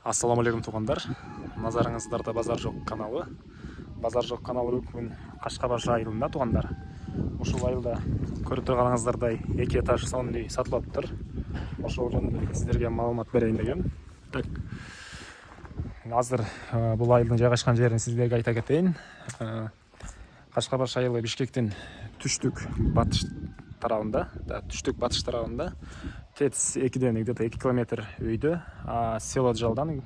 Ассаламу алейкум туғандар. Назарыңыздарда Базар жоқ каналы. Базар жоқ каналы бүгін Қашқабар айылында туғандар. Ошол айылда көрүп турганыңыздардай 2 этаж сонун үй сатылып тұр. Ошол жөнүндө сиздерге маалымат берейин дегем. Так. Азыр бул айылдын жайгашкан жерин сиздерге айта кетейин. Қашқабар айылы Бишкектин түштүк батыш тарабында, түштүк-батыш тарабында. Тец 2ден где-то 2 километр өйдө, село жалдан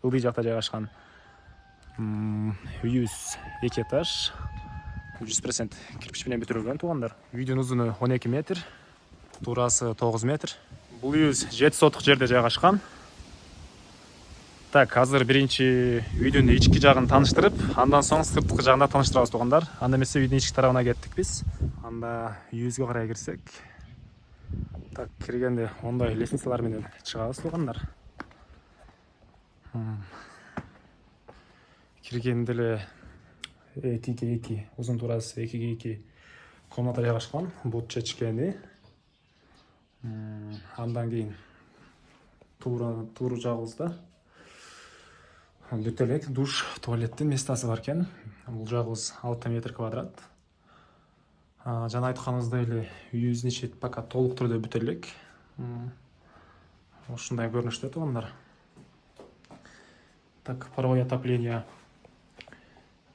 ылдый жакта жайгашкан. Үйүбүз 2 этаж, 100% кирпич менен бүтүрүлгөн тугандар. Үйдүн узуну 12 метр, туурасы 9 метр. Бул үйүбүз 7 сотук жерде жайгашкан. Так, азыр биринчи үйдүн ички жагын тааныштырып, андан соң сырткы жагына тааныштырабыз тугандар. Анда эмесе үйдүн ички тарабына кеттик биз. Анда үйүбүзгө карай кирсек. Так, киргенде ондай лестницалар менен чыгабыз тугандар. Киргенде эле 2ге 2, узун туурасы 2ге 2 комната жайгашкан, бут чечкени. Андан кийин тууру жагыбызда бүт элек душ, туалеттин местасы бар экен. Бул жагыбыз 6 метр квадрат. Жана айтканыбыздай эле үйүбүздүн ичи пока толук түрдө бүтө элек. Ушундай көрүнүштө тугандар. Так, паровой отопление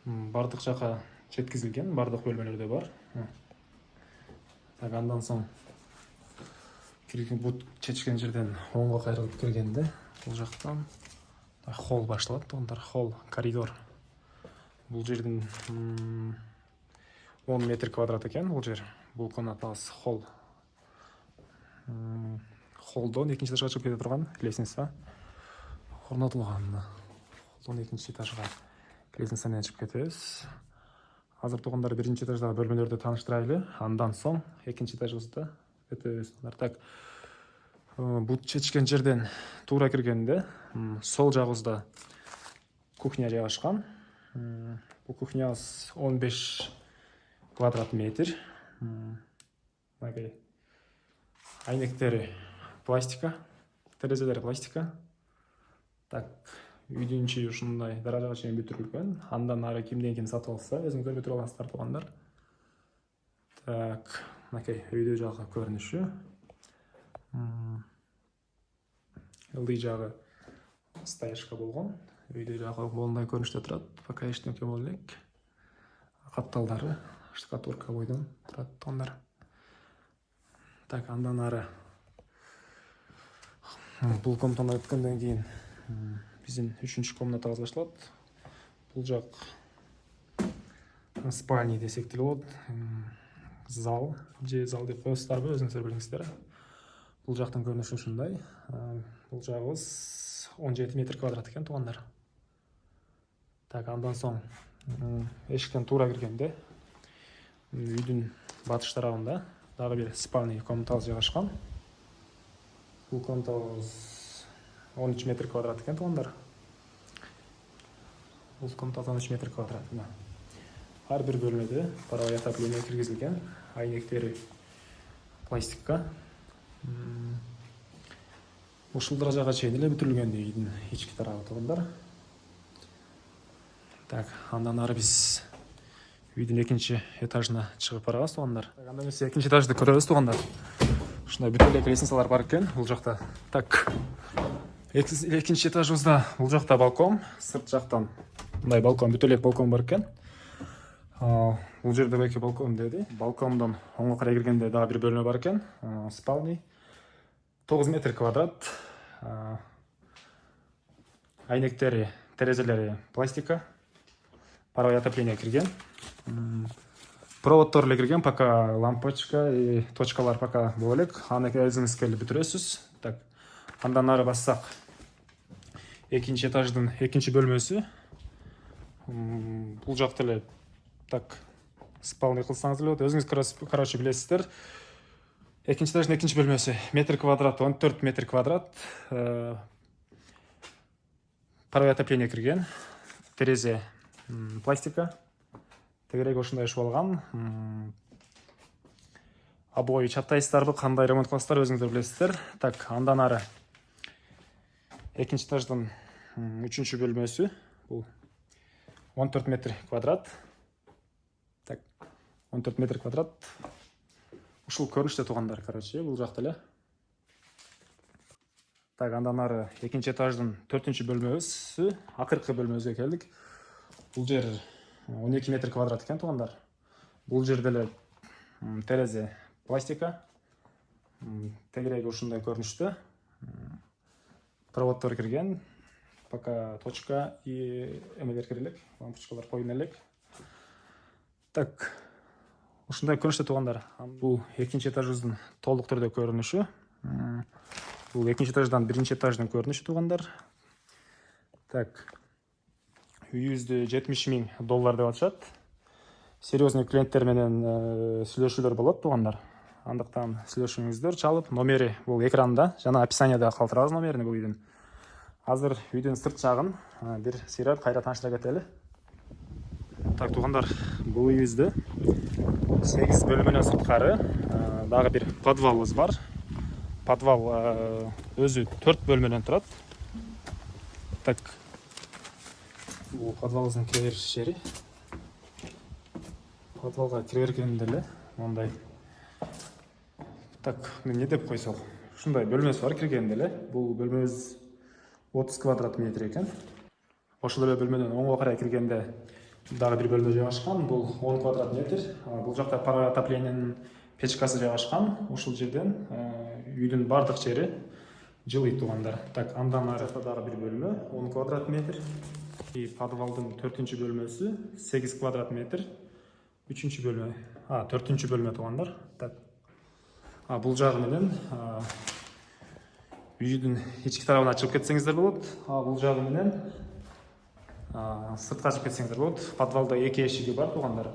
бардык жака жеткизилген, бардык бөлмөлөрдө бар. Так, андан соң кирген бут чечкен жерден оңго кайрылып киргенде, бул жактан холл башталат тугандар. Холл, коридор. Бул жердин 10 метр квадрат экен бул жер. Бул комнатабыз холл. Холлдон экинчи этажга чыгып кете турган лестница орнотулган. Холлдон экинчи этажга лестница менен чыгып кетебиз. Азыр тугандар биринчи этаждагы бөлмөлөрдү тааныштырайлы. Андан соң экинчи этажыбызда өтөбүз. Так, бут чечкен жерден туура киргенде сол жагыбызда кухня жайгашкан. Бул кухнябыз 15 квадрат метр. Айнектери пластика, терезелери пластика. Так, үйдүн ичи ушундай даражага чейин бүтүрүлгөн. Андан ары кимден ким сатып алса, өзүңүздөр бүтүрүп аласыздар тугандар. Так, үйдү жагы көрүнүшү. Ылдый жагы стояшка болгон. Үйдү жагы мондай көрүнүштө турат. Пока эчтеке боло элек. Капталдары штукатурка бойдон турат тугандар. Так, андан ары бул комнатаны өткөндөн кийин биздин 3-чү комнатабыз башталат. Бул жак спальня десек деле болот. Зал деп коесуздарбы, өзүңүздөр билиңиздер. Бул жактын көрүнүшү ушундай. Бул жагыбыз 17 метр квадрат экен тугандар. Так, андан соң эшиктен туура киргенде үйдүн батыш тарабында дагы бир спальный комнатабыз жайгашкан. Бул комнатабыз 13 метр квадрат экен тугандар. Бул комната 13 метр квадрат. Ар бир бөлмөдө паровой отопление киргизилген. Айнектери пластикка. Ушул даражага чейин эле бүтүрүлгөн үйдүн ички тарабы тугандар. Так, андан ары биз үйдүн экинчи этажына чыгып барабыз тугандар. Анда эмесе экинчи этажды көрөбүз тугандар. Ушундай бүт элек лестницалар бар экен бул жакта. Так, экинчи этажыбызда бул жакта балкон, сырт жактан мындай балкон, бүт элек балкон бар экен. Бул жерде эки балкон деди. Балкондон оңго карай киргенде дагы бир бөлмө бар экен. Спальный 9 метр квадрат. Айнектери, терезелери пластика. Паровой отопление кирген. Проводтор эле кирген, пока лампочка и точкалар пока боло элек. Аны өзүңүз келип бүтүрөсүз. Так, андан ары бассак экинчи этаждын экинчи бөлмөсү. Бул жакта эле так спальный кылсаңыз эле болот. Өзүңүз короче билесиздер. Экинчи этаждын экинчи бөлмөсү метр квадрат, 14 метр квадрат. Паровой отопление кирген. Терезе пластика. Тегерек ушундай ишип алган. Обои чаттайсыздарбы, кандай ремонт кыласыздар өзүңүздөр билесиздер. Так, андан ары экинчи этаждын 3-чү бөлмөсү. Бул 14 метр квадрат. Так, 14 метр квадрат. Ушул көрүнүштө туугандар, короче, бул жакта эле. Так, андан ары экинчи этаждын 4-чү бөлмөсү, акыркы бөлмөбүзгө келдик. Бул жер 12 метр квадрат экен туугандар. Бул жерде эле терезе пластика. Тегереги ушундай көрүнүштө. Проводдор кирген. Пока точка и эмелер кире элек, лампочкалар коюна элек. Так, ушундай көрүнүштө туугандар. Бул экинчи этажыбыздын толук түрдө көрүнүшү. Бул экинчи этаждан биринчи этаждын көрүнүшү туугандар. Так, үйүбүздө $70,000 деп атышат. Серьезный клиенттер менен сүйлөшүүлөр болот туугандар. Андыктан сүйлөшүңүздөр, чалып, номери бул экранда, жана описанияда калтырабыз номерини бул үйдүн. Азыр үйдүн сырт жагын бир сыйрап кайра тааныштыра кетели. Так, туугандар, бул үйүбүздө 8 бөлмөнөн сырткары дагы бир подвалыбыз бар. Подвал өзү 4 бөлмөнөн турат. Так, бул подвалыбыздын кире бериш жери. Подвалга кире бергенде эле мондай. Так, эмне деп койсок, ушундай бөлмөсү бар киргенде эле. Бул бөлмөбүз 30 квадрат метр экен. Ошол эле бөлмөнүн оңго карай киргенде дагы бир бөлмө жайгашкан. Бул 10 квадрат метр. Бул жакта пара отоплениянын печкасы жайгашкан. Ушул жерден үйдүн бардык жери жылый туугандар. Так, андан ары дагы бир бөлмө 10 квадрат метр. И подвалдын 4-чү бөлмөсү 8 квадрат метр. 3-чү бөлмө, 4-чү бөлмө туугандар. Так. Бул жагы менен үйдүн ички тарабына чыгып кетсеңиздер болот. Бул жагы менен сыртка чыгып кетсеңиздер болот. Подвалда 2 эшиги бар туугандар.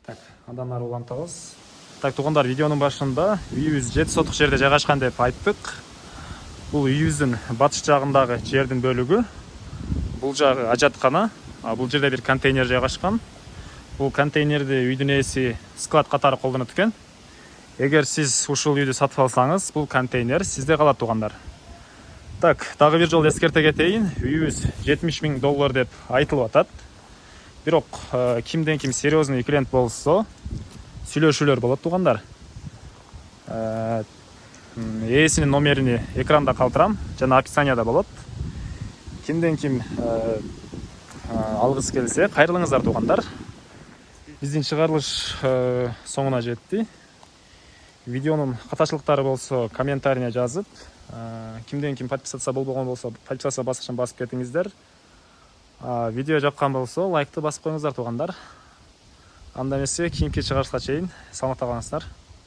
Так, андан ары улантабыз. Так, туугандар, видеонун башында үйүбүз 7 сотук жерде жайгашкан деп айттык. Бул үйүбүздүн батыш жагындагы жердин бөлүгү. Бул жагы ажаткана. Бул жерде бир контейнер жайгашкан. Бул контейнерди үйдүн ээси склад катары колдонот экен. Эгер сиз ушул үйдү сатып алсаңыз, бул контейнер сизде калат туугандар. Так, дагы бир жолу эскерте кетейин. Үйүбүз $70,000 деп айтылып атат. Бирок кимден ким серьезный клиент болсо, сүйлөшүүлөр болот туугандар. Ээсинин номерини экранда калтырам, жана описанияда болот. Кимден ким алгысы келсе, кайрылыңыздар туугандар. Биздин чыгарылыш соңуна жетти. Видеонун катачылыктары болсо комментарийне жазып, кимден ким подписаться болбогон болсо, подписаться баскычын басып кетиңиздер. Видео жаккан болсо, лайкты басып коюңуздар туугандар. Анда эмесе кийинки чыгарылышка чейин саламатта калыңыздар.